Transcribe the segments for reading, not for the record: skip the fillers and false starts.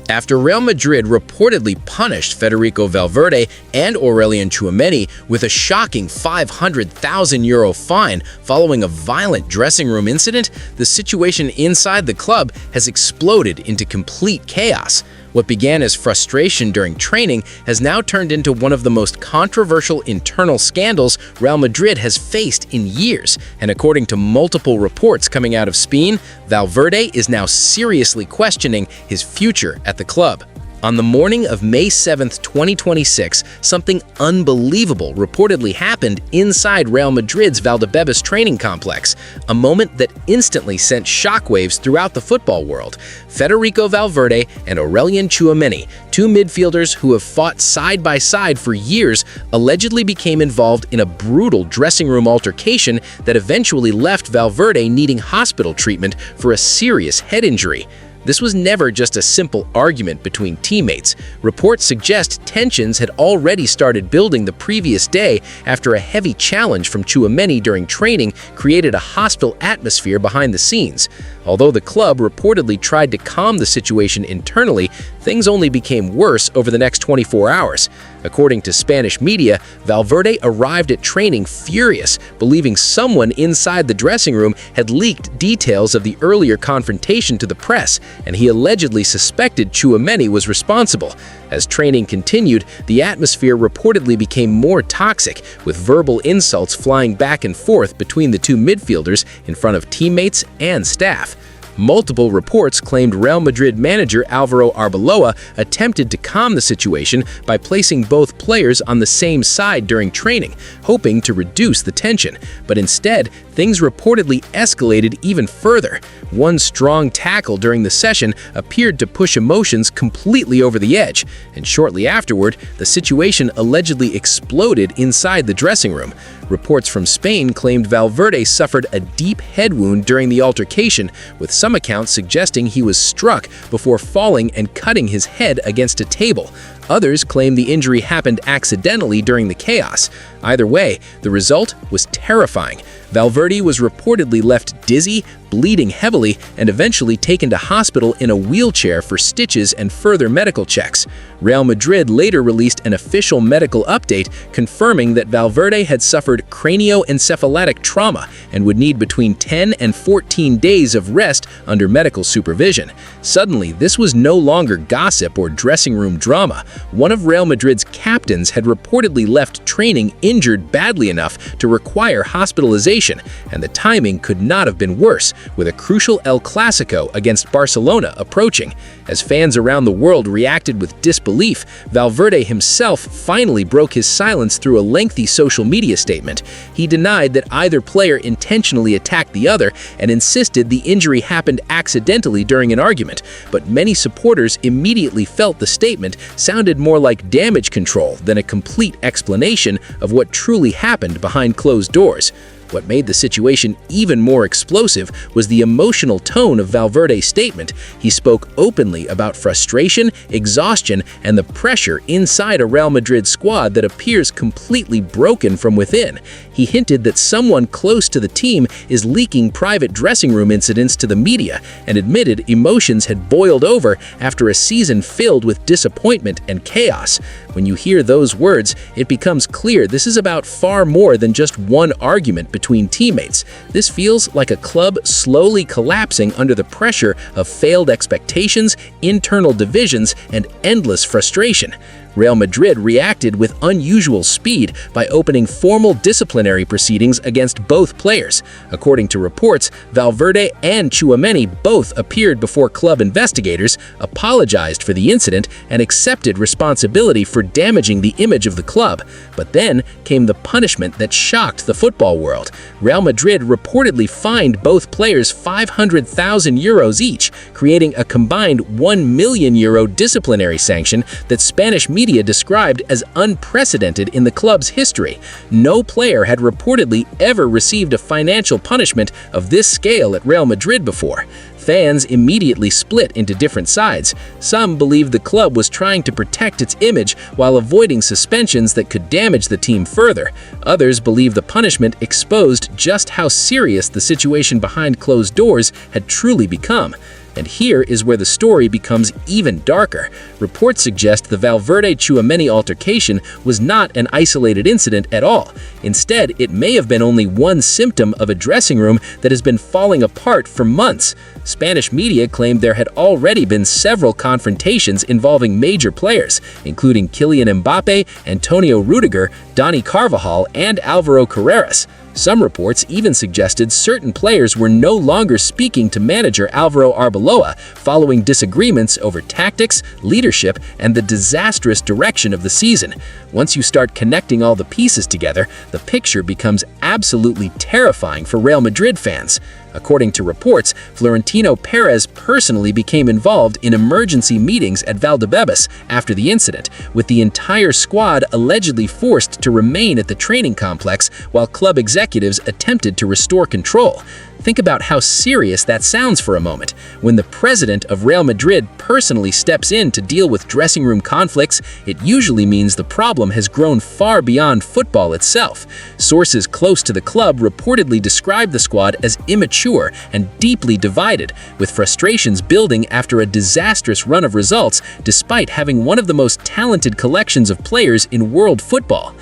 After Real Madrid reportedly punished Federico Valverde and Aurélien Tchouameni with a shocking €500,000 fine following a violent dressing room incident, the situation inside the club has exploded into complete chaos. What began as frustration during training has now turned into one of the most controversial internal scandals Real Madrid has faced in years, and according to multiple reports coming out of Spain, Valverde is now seriously questioning his future at the club. On the morning of May 7, 2026, something unbelievable reportedly happened inside Real Madrid's Valdebebas training complex, a moment that instantly sent shockwaves throughout the football world. Federico Valverde and Aurélien Tchouameni, two midfielders who have fought side by side for years, allegedly became involved in a brutal dressing room altercation that eventually left Valverde needing hospital treatment for a serious head injury. This was never just a simple argument between teammates. Reports suggest tensions had already started building the previous day after a heavy challenge from Tchouameni during training created a hostile atmosphere behind the scenes. Although the club reportedly tried to calm the situation internally, things only became worse over the next 24 hours. According to Spanish media, Valverde arrived at training furious, believing someone inside the dressing room had leaked details of the earlier confrontation to the press, and he allegedly suspected Tchouameni was responsible. As training continued, the atmosphere reportedly became more toxic, with verbal insults flying back and forth between the two midfielders in front of teammates and staff. Multiple reports claimed Real Madrid manager Álvaro Arbeloa attempted to calm the situation by placing both players on the same side during training, hoping to reduce the tension. But instead, things reportedly escalated even further. One strong tackle during the session appeared to push emotions completely over the edge, and shortly afterward, the situation allegedly exploded inside the dressing room. Reports from Spain claimed Valverde suffered a deep head wound during the altercation, with some accounts suggesting he was struck before falling and cutting his head against a table. Others claim the injury happened accidentally during the chaos. Either way, the result was terrifying. Valverde was reportedly left dizzy, bleeding heavily, and eventually taken to hospital in a wheelchair for stitches and further medical checks. Real Madrid later released an official medical update confirming that Valverde had suffered cranioencephalitic trauma and would need between 10 and 14 days of rest under medical supervision. Suddenly, this was no longer gossip or dressing room drama. One of Real Madrid's captains had reportedly left training injured badly enough to require hospitalization, and the timing could not have been worse, with a crucial El Clasico against Barcelona approaching. As fans around the world reacted with disbelief, Valverde himself finally broke his silence through a lengthy social media statement. He denied that either player intentionally attacked the other and insisted the injury happened accidentally during an argument, but many supporters immediately felt the statement sounded more like damage control than a complete explanation of what truly happened behind closed doors. What made the situation even more explosive was the emotional tone of Valverde's statement. He spoke openly about frustration, exhaustion, and the pressure inside a Real Madrid squad that appears completely broken from within. He hinted that someone close to the team is leaking private dressing room incidents to the media, and admitted emotions had boiled over after a season filled with disappointment and chaos. When you hear those words, it becomes clear this is about far more than just one argument between teammates. This feels like a club slowly collapsing under the pressure of failed expectations, internal divisions, and endless frustration. Real Madrid reacted with unusual speed by opening formal disciplinary proceedings against both players. According to reports, Valverde and Tchouameni both appeared before club investigators, apologized for the incident, and accepted responsibility for damaging the image of the club. But then came the punishment that shocked the football world. Real Madrid reportedly fined both players €500,000 each, creating a combined €1 million disciplinary sanction that Spanish media described as unprecedented in the club's history. No player had reportedly ever received a financial punishment of this scale at Real Madrid before. Fans immediately split into different sides. Some believed the club was trying to protect its image while avoiding suspensions that could damage the team further. Others believe the punishment exposed just how serious the situation behind closed doors had truly become. And here is where the story becomes even darker. Reports suggest the Valverde-Tchouameni altercation was not an isolated incident at all. Instead, it may have been only one symptom of a dressing room that has been falling apart for months. Spanish media claimed there had already been several confrontations involving major players, including Kylian Mbappe, Antonio Rudiger, Dani Carvajal, and Alvaro Carreras. Some reports even suggested certain players were no longer speaking to manager Alvaro Arbeloa following disagreements over tactics, leadership, and the disastrous direction of the season. Once you start connecting all the pieces together, the picture becomes absolutely terrifying for Real Madrid fans. According to reports, Florentino Perez personally became involved in emergency meetings at Valdebebas after the incident, with the entire squad allegedly forced to remain at the training complex while club executives attempted to restore control. Think about how serious that sounds for a moment. When the president of Real Madrid personally steps in to deal with dressing room conflicts, it usually means the problem has grown far beyond football itself. Sources close to the club reportedly described the squad as immature and deeply divided, with frustrations building after a disastrous run of results despite having one of the most talented collections of players in world football.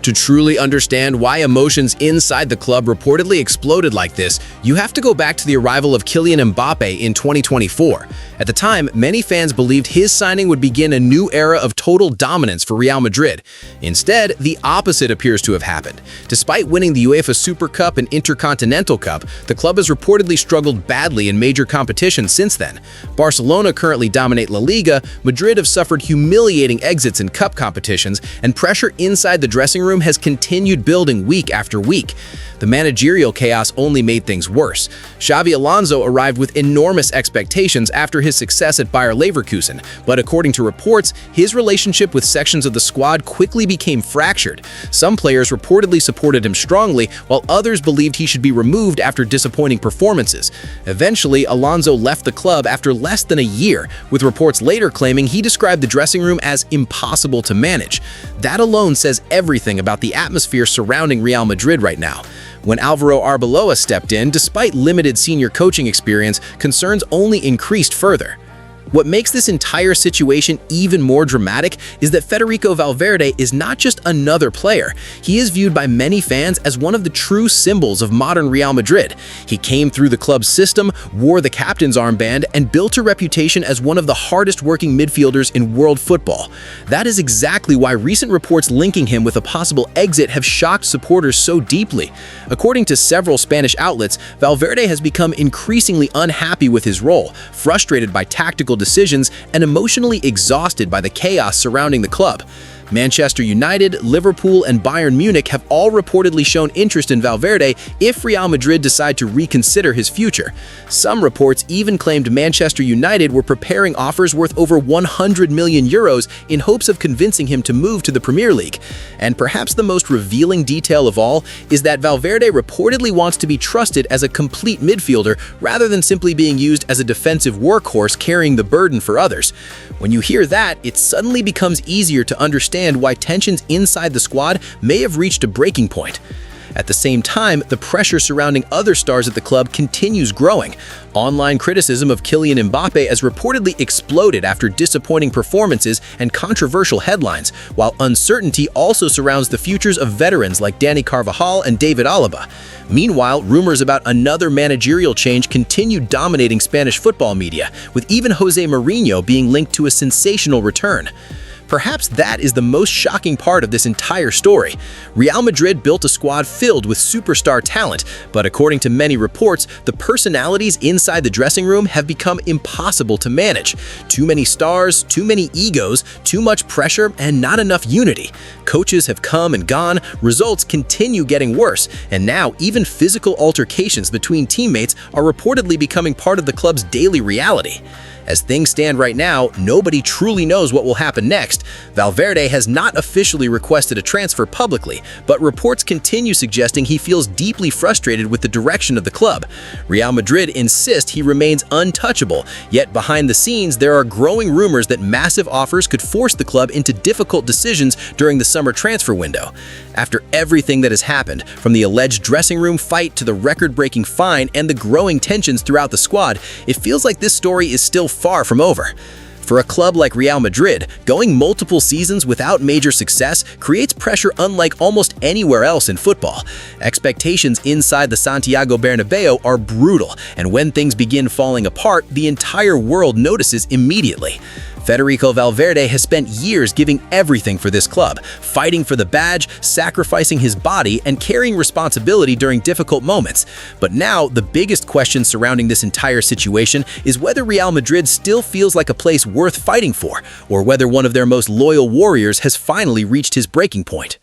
To truly understand why emotions inside the club reportedly exploded like this, you have to go back to the arrival of Kylian Mbappe in 2024. At the time, many fans believed his signing would begin a new era of total dominance for Real Madrid. Instead, the opposite appears to have happened. Despite winning the UEFA Super Cup and Intercontinental Cup, the club has reportedly struggled badly in major competitions since then. Barcelona currently dominate La Liga, Madrid have suffered humiliating exits in cup competitions, and pressure inside the dressing room has continued building week after week. The managerial chaos only made things worse. Xabi Alonso arrived with enormous expectations after his success at Bayer Leverkusen, but according to reports, his relationship with sections of the squad quickly became fractured. Some players reportedly supported him strongly, while others believed he should be removed after disappointing performances. Eventually, Alonso left the club after less than a year, with reports later claiming he described the dressing room as impossible to manage. That alone says everything about the atmosphere surrounding Real Madrid right now. When Alvaro Arbeloa stepped in, despite limited senior coaching experience, concerns only increased further. What makes this entire situation even more dramatic is that Federico Valverde is not just another player. He is viewed by many fans as one of the true symbols of modern Real Madrid. He came through the club's system, wore the captain's armband, and built a reputation as one of the hardest-working midfielders in world football. That is exactly why recent reports linking him with a possible exit have shocked supporters so deeply. According to several Spanish outlets, Valverde has become increasingly unhappy with his role, frustrated by tactical decisions, and emotionally exhausted by the chaos surrounding the club. Manchester United, Liverpool, and Bayern Munich have all reportedly shown interest in Valverde if Real Madrid decide to reconsider his future. Some reports even claimed Manchester United were preparing offers worth over 100 million euros in hopes of convincing him to move to the Premier League. And perhaps the most revealing detail of all is that Valverde reportedly wants to be trusted as a complete midfielder rather than simply being used as a defensive workhorse carrying the burden for others. When you hear that, it suddenly becomes easier to understand why tensions inside the squad may have reached a breaking point. At the same time, the pressure surrounding other stars at the club continues growing. Online criticism of Kylian Mbappe has reportedly exploded after disappointing performances and controversial headlines, while uncertainty also surrounds the futures of veterans like Dani Carvajal and David Alaba. Meanwhile, rumors about another managerial change continue dominating Spanish football media, with even Jose Mourinho being linked to a sensational return. Perhaps that is the most shocking part of this entire story. Real Madrid built a squad filled with superstar talent, but according to many reports, the personalities inside the dressing room have become impossible to manage. Too many stars, too many egos, too much pressure, and not enough unity. Coaches have come and gone, results continue getting worse, and now even physical altercations between teammates are reportedly becoming part of the club's daily reality. As things stand right now, nobody truly knows what will happen next. Valverde has not officially requested a transfer publicly, but reports continue suggesting he feels deeply frustrated with the direction of the club. Real Madrid insist he remains untouchable, yet behind the scenes there are growing rumors that massive offers could force the club into difficult decisions during the summer transfer window. After everything that has happened, from the alleged dressing room fight to the record-breaking fine and the growing tensions throughout the squad, it feels like this story is still far from over. For a club like Real Madrid, going multiple seasons without major success creates pressure unlike almost anywhere else in football. Expectations inside the Santiago Bernabeu are brutal, and when things begin falling apart, the entire world notices immediately. Federico Valverde has spent years giving everything for this club, fighting for the badge, sacrificing his body, and carrying responsibility during difficult moments. But now, the biggest question surrounding this entire situation is whether Real Madrid still feels like a place worth fighting for, or whether one of their most loyal warriors has finally reached his breaking point.